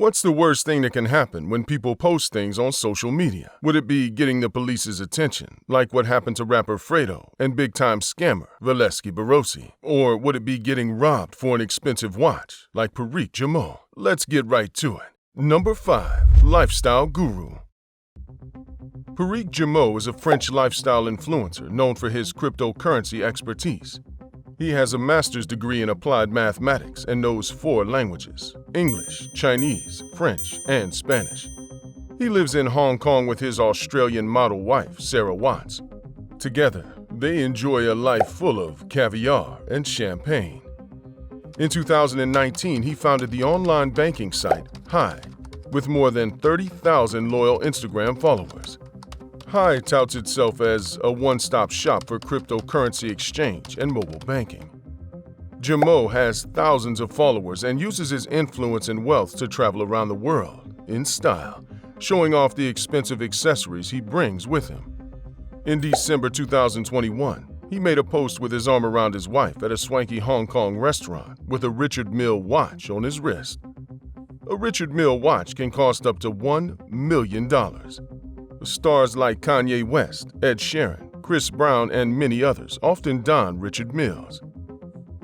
What's the worst thing that can happen when people post things on social media? Would it be getting the police's attention, like what happened to rapper Fredo and big-time scammer Valesky Barosy? Or would it be getting robbed for an expensive watch, like Pierrick Jamaux? Let's get right to it. Number 5. Lifestyle Guru. Pierrick Jamaux is a French lifestyle influencer known for his cryptocurrency expertise. He has a master's degree in applied mathematics and knows 4 languages: English, Chinese, French, and Spanish. He lives in Hong Kong with his Australian model wife, Sarah Watts. Together, they enjoy a life full of caviar and champagne. In 2019, he founded the online banking site Hi, with more than 30,000 loyal Instagram followers. Hi touts itself as a one-stop shop for cryptocurrency exchange and mobile banking. Jamaux has thousands of followers and uses his influence and wealth to travel around the world in style, showing off the expensive accessories he brings with him. In December 2021, he made a post with his arm around his wife at a swanky Hong Kong restaurant with a Richard Mille watch on his wrist. A Richard Mille watch can cost up to $1 million. Stars like Kanye West, Ed Sheeran, Chris Brown, and many others often don Richard Milles.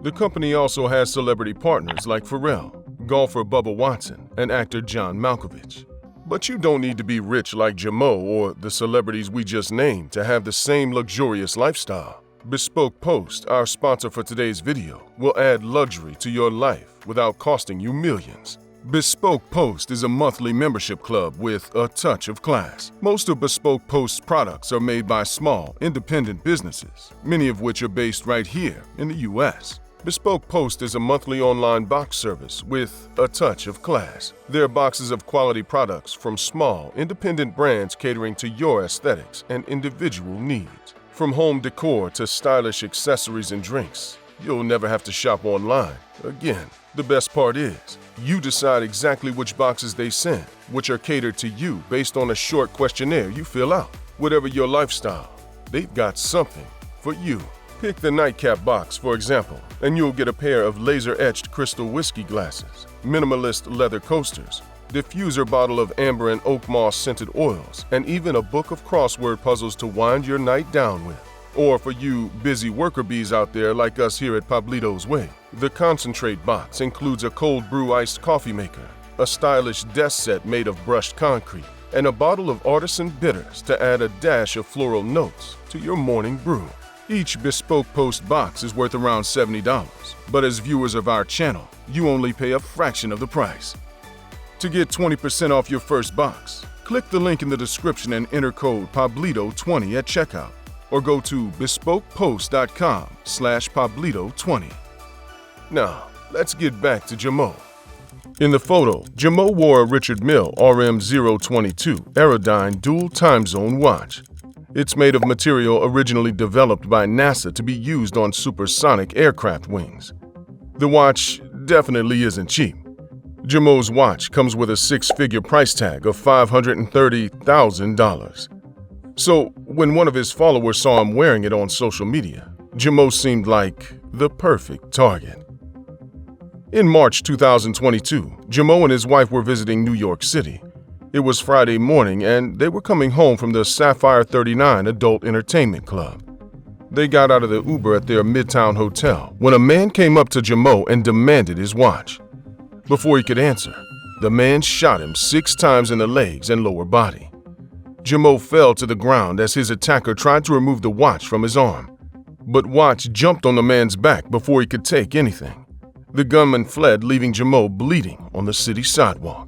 The company also has celebrity partners like Pharrell, golfer Bubba Watson, and actor John Malkovich. But you don't need to be rich like Jamaux or the celebrities we just named to have the same luxurious lifestyle. Bespoke Post, our sponsor for today's video, will add luxury to your life without costing you millions. Bespoke Post is a monthly membership club with a touch of class. Most of Bespoke Post's products are made by small, independent businesses, many of which are based right here in the U.S. Bespoke Post is a monthly online box service with a touch of class. There are boxes of quality products from small, independent brands catering to your aesthetics and individual needs. From home decor to stylish accessories and drinks, you'll never have to shop online again. The best part is, you decide exactly which boxes they send, which are catered to you based on a short questionnaire you fill out. Whatever your lifestyle, they've got something for you. Pick the nightcap box, for example, and you'll get a pair of laser-etched crystal whiskey glasses, minimalist leather coasters, diffuser bottle of amber and oak moss scented oils, and even a book of crossword puzzles to wind your night down with. Or for you busy worker bees out there like us here at Pablito's Way, the concentrate box includes a cold brew iced coffee maker, a stylish desk set made of brushed concrete, and a bottle of artisan bitters to add a dash of floral notes to your morning brew. Each Bespoke Post box is worth around $70, but as viewers of our channel, you only pay a fraction of the price. To get 20% off your first box, click the link in the description and enter code Pablito20 at checkout, or go to bespokepost.com/Pablito20. Now, let's get back to Jamaux. In the photo, Jamaux wore a Richard Mille RM022 Aerodyne dual time zone watch. It's made of material originally developed by NASA to be used on supersonic aircraft wings. The watch definitely isn't cheap. Jamaux's watch comes with a 6-figure price tag of $530,000. So, when one of his followers saw him wearing it on social media, Jamaux seemed like the perfect target. In March 2022, Jamaux and his wife were visiting New York City. It was Friday morning and they were coming home from the Sapphire 39 Adult Entertainment Club. They got out of the Uber at their Midtown hotel when a man came up to Jamaux and demanded his watch. Before he could answer, the man shot him 6 times in the legs and lower body. Jamaux fell to the ground as his attacker tried to remove the watch from his arm. But Watch jumped on the man's back before he could take anything. The gunman fled, leaving Jamaux bleeding on the city sidewalk.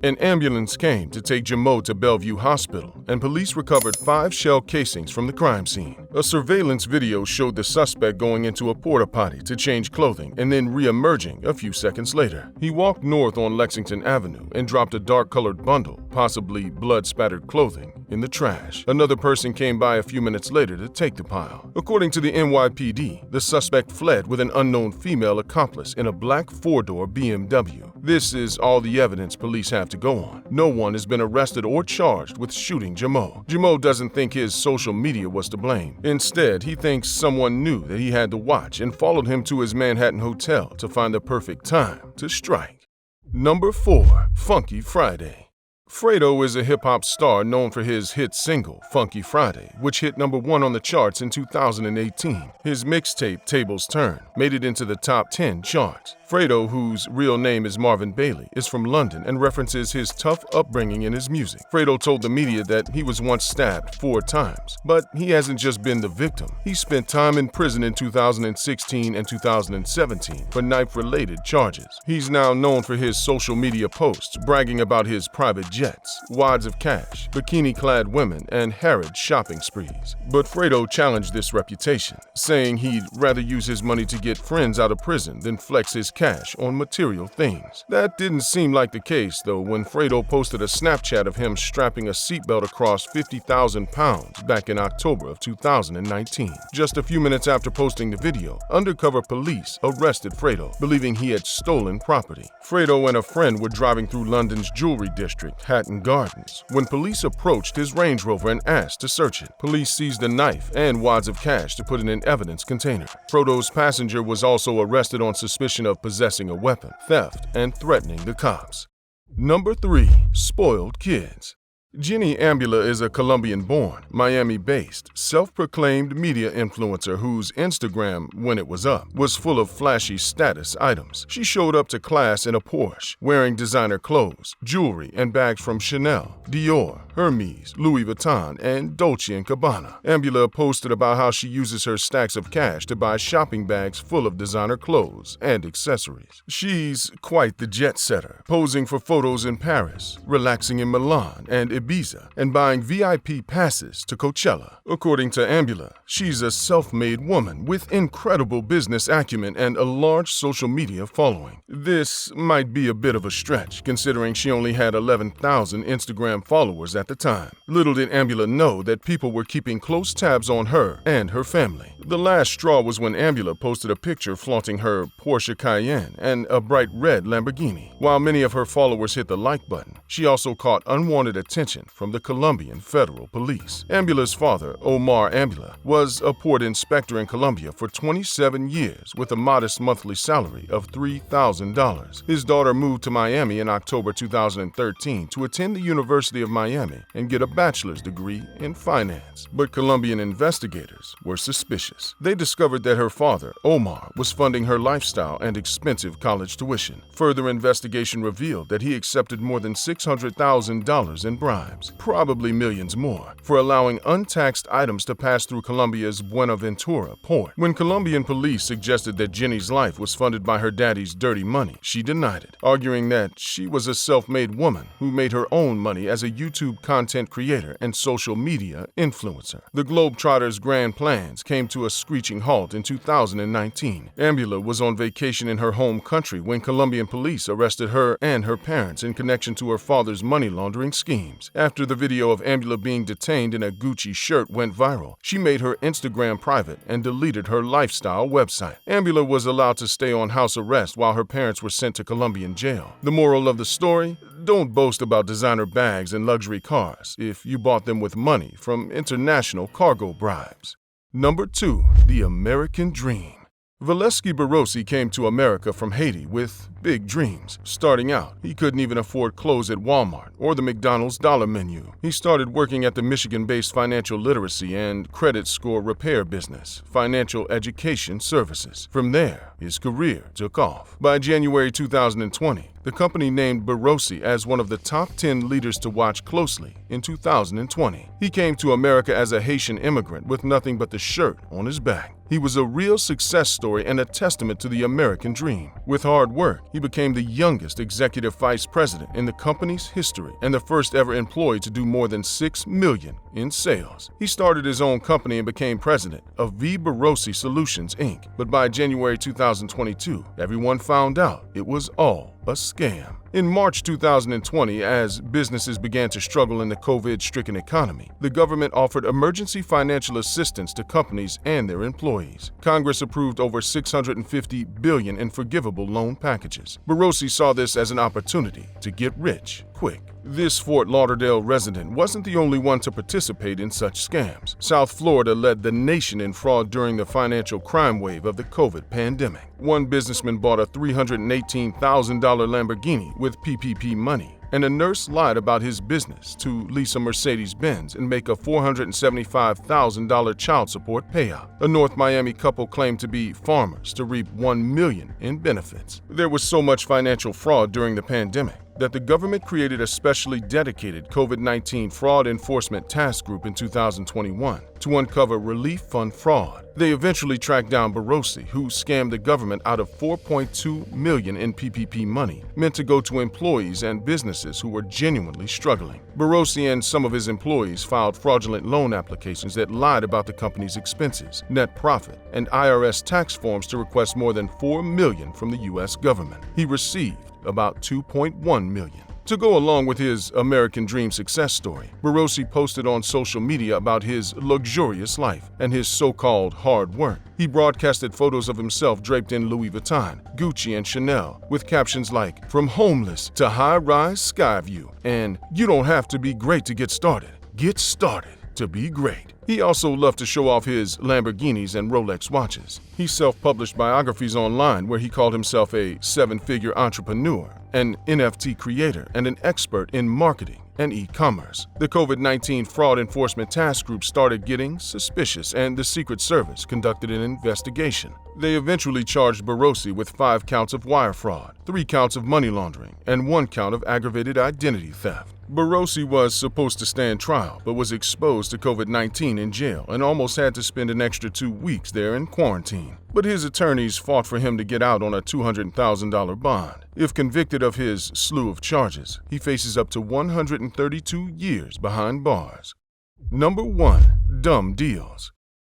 An ambulance came to take Jamaux to Bellevue Hospital, and police recovered 5 shell casings from the crime scene. A surveillance video showed the suspect going into a porta potty to change clothing and then re-emerging a few seconds later. He walked north on Lexington Avenue and dropped a dark-colored bundle, possibly blood-spattered clothing, in the trash. Another person came by a few minutes later to take the pile. According to the NYPD, the suspect fled with an unknown female accomplice in a black 4-door BMW. This is all the evidence police have to go on. No one has been arrested or charged with shooting Jamaux. Jamaux doesn't think his social media was to blame. Instead, he thinks someone knew that he had the watch and followed him to his Manhattan hotel to find the perfect time to strike. Number 4. Funky Friday. Fredo is a hip-hop star known for his hit single, Funky Friday, which hit number 1 on the charts in 2018. His mixtape, Tables Turn, made it into the top 10 charts. Fredo, whose real name is Marvin Bailey, is from London and references his tough upbringing in his music. Fredo told the media that he was once stabbed 4 times, but he hasn't just been the victim. He spent time in prison in 2016 and 2017 for knife-related charges. He's now known for his social media posts bragging about his private jets, wads of cash, bikini-clad women, and harried shopping sprees. But Fredo challenged this reputation, saying he'd rather use his money to get friends out of prison than flex his cash on material things. That didn't seem like the case, though, when Fredo posted a Snapchat of him strapping a seatbelt across 50,000 pounds back in October of 2019. Just a few minutes after posting the video, undercover police arrested Fredo, believing he had stolen property. Fredo and a friend were driving through London's jewelry district, Hatton Gardens, when police approached his Range Rover and asked to search it. Police seized a knife and wads of cash to put in an evidence container. Fredo's passenger was also arrested on suspicion of possessing a weapon, theft, and threatening the cops. Number 3. Spoiled Kids. Jenny Ambuila is a Colombian-born, Miami-based, self-proclaimed media influencer whose Instagram, when it was up, was full of flashy status items. She showed up to class in a Porsche, wearing designer clothes, jewelry, and bags from Chanel, Dior, Hermes, Louis Vuitton, and Dolce & Gabbana. Ambuila posted about how she uses her stacks of cash to buy shopping bags full of designer clothes and accessories. She's quite the jet-setter, posing for photos in Paris, relaxing in Milan, and Ibiza, and buying VIP passes to Coachella. According to Ambuila, she's a self-made woman with incredible business acumen and a large social media following. This might be a bit of a stretch, considering she only had 11,000 Instagram followers at the time. Little did Ambuila know that people were keeping close tabs on her and her family. The last straw was when Ambuila posted a picture flaunting her Porsche Cayenne and a bright red Lamborghini. While many of her followers hit the like button, she also caught unwanted attention from the Colombian Federal Police. Ambuila's father, OMAR Ambuila, was a port inspector in Colombia for 27 years with a modest monthly salary of $3,000. His daughter moved to Miami in October 2013 to attend the University of Miami and get a bachelor's degree in finance. But Colombian investigators were suspicious. They discovered that her father, Omar, was funding her lifestyle and expensive college tuition. Further investigation revealed that he accepted more than $600,000 in bribes, probably millions more, for allowing untaxed items to pass through Colombia's Buenaventura port. When Colombian police suggested that Jenny's life was funded by her daddy's dirty money, she denied it, arguing that she was a self-made woman who made her own money as a YouTube content creator and social media influencer. The Globetrotters' grand plans came to a screeching halt in 2019. Ambuila was on vacation in her home country when Colombian police arrested her and her parents in connection to her father's money laundering schemes. After the video of Ambuila being detained in a Gucci shirt went viral, she made her Instagram private and deleted her lifestyle website. Ambuila was allowed to stay on house arrest while her parents were sent to Colombian jail. The moral of the story? Don't boast about designer bags and luxury cars if you bought them with money from international cargo bribes. Number 2. The American Dream. Valesky Barosy came to America from Haiti with big dreams. Starting out, he couldn't even afford clothes at Walmart or the McDonald's dollar menu. He started working at the Michigan-based financial literacy and credit score repair business, Financial Education Services. From there, his career took off. By January 2020, the company named Barosy as one of the top 10 leaders to watch closely in 2020. He came to America as a Haitian immigrant with nothing but the shirt on his back. He was a real success story and a testament to the American dream. With hard work, he became the youngest executive vice president in the company's history and the first ever employee to do more than $6 million in sales. He started his own company and became president of V. Barosy Solutions, Inc. But by January 2022, everyone found out it was all a scam. In March 2020, as businesses began to struggle in the COVID-stricken economy, the government offered emergency financial assistance to companies and their employees. Congress approved over $650 billion in forgivable loan packages. Barosy saw this as an opportunity to get rich quick. This Fort Lauderdale resident wasn't the only one to participate in such scams. South Florida led the nation in fraud during the financial crime wave of the COVID pandemic. One businessman bought a $318,000 Lamborghini with PPP money, and a nurse lied about his business to lease a Mercedes-Benz and make a $475,000 child support payout. A North Miami couple claimed to be farmers to reap $1 million in benefits. There was so much financial fraud during the pandemic that the government created a specially dedicated COVID-19 Fraud Enforcement Task Group in 2021 to uncover relief fund fraud. They eventually tracked down Barosy, who scammed the government out of $4.2 million in PPP money meant to go to employees and businesses who were genuinely struggling. Barosy and some of his employees filed fraudulent loan applications that lied about the company's expenses, net profit, and IRS tax forms to request more than $4 million from the U.S. government. He received about $2.1 million. To go along with his American Dream success story, Barosy posted on social media about his luxurious life and his so-called hard work. He broadcasted photos of himself draped in Louis Vuitton, Gucci, and Chanel, with captions like, "From homeless to high-rise sky view," and "You don't have to be great to get started. Get started to be great." He also loved to show off his Lamborghinis and Rolex watches. He self-published biographies online where he called himself a seven-figure entrepreneur, an NFT creator, and an expert in marketing and e-commerce. The COVID-19 Fraud Enforcement Task Group started getting suspicious, and the Secret Service conducted an investigation. They eventually charged Barosy with 5 counts of wire fraud, 3 counts of money laundering, and 1 count of aggravated identity theft. Barosy was supposed to stand trial, but was exposed to COVID-19 in jail and almost had to spend an extra 2 weeks there in quarantine. But his attorneys fought for him to get out on a $200,000 bond. If convicted of his slew of charges, he faces up to 132 years behind bars. Number 1. Dumb deals.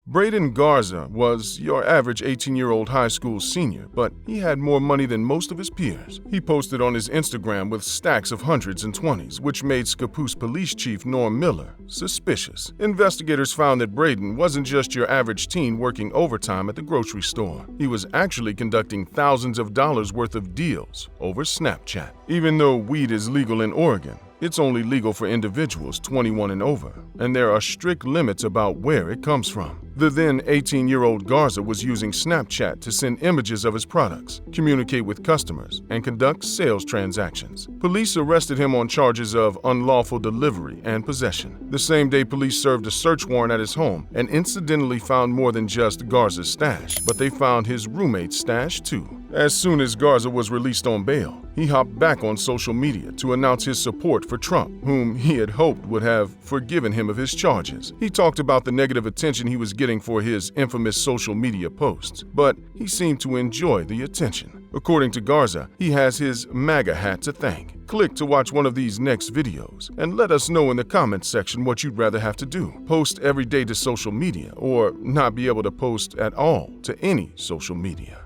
BRAYDEN GARZA was your average 18-year-old high school senior, but he had more money than most of his peers. He posted on his Instagram with stacks of hundreds and 20s, which made Scappoose Police Chief Norm Miller suspicious. Investigators found that BRAYDEN wasn't just your average teen working overtime at the grocery store. He was actually conducting thousands of dollars worth of deals over Snapchat. Even though weed is legal in Oregon, it's only legal for individuals 21 and over, and there are strict limits about where it comes from. The then 18-year-old Garza was using Snapchat to send images of his products, communicate with customers, and conduct sales transactions. Police arrested him on charges of unlawful delivery and possession. The same day, police served a search warrant at his home and incidentally found more than just Garza's stash, but they found his roommate's stash too. As soon as Garza was released on bail, he hopped back on social media to announce his support for Trump, whom he had hoped would have forgiven him of his charges. He talked about the negative attention he was getting for his infamous social media posts, but he seemed to enjoy the attention. According to Garza, he has his MAGA hat to thank. Click to watch one of these next videos and let us know in the comments section what you'd rather have to do. Post every day to social media or not be able to post at all to any social media.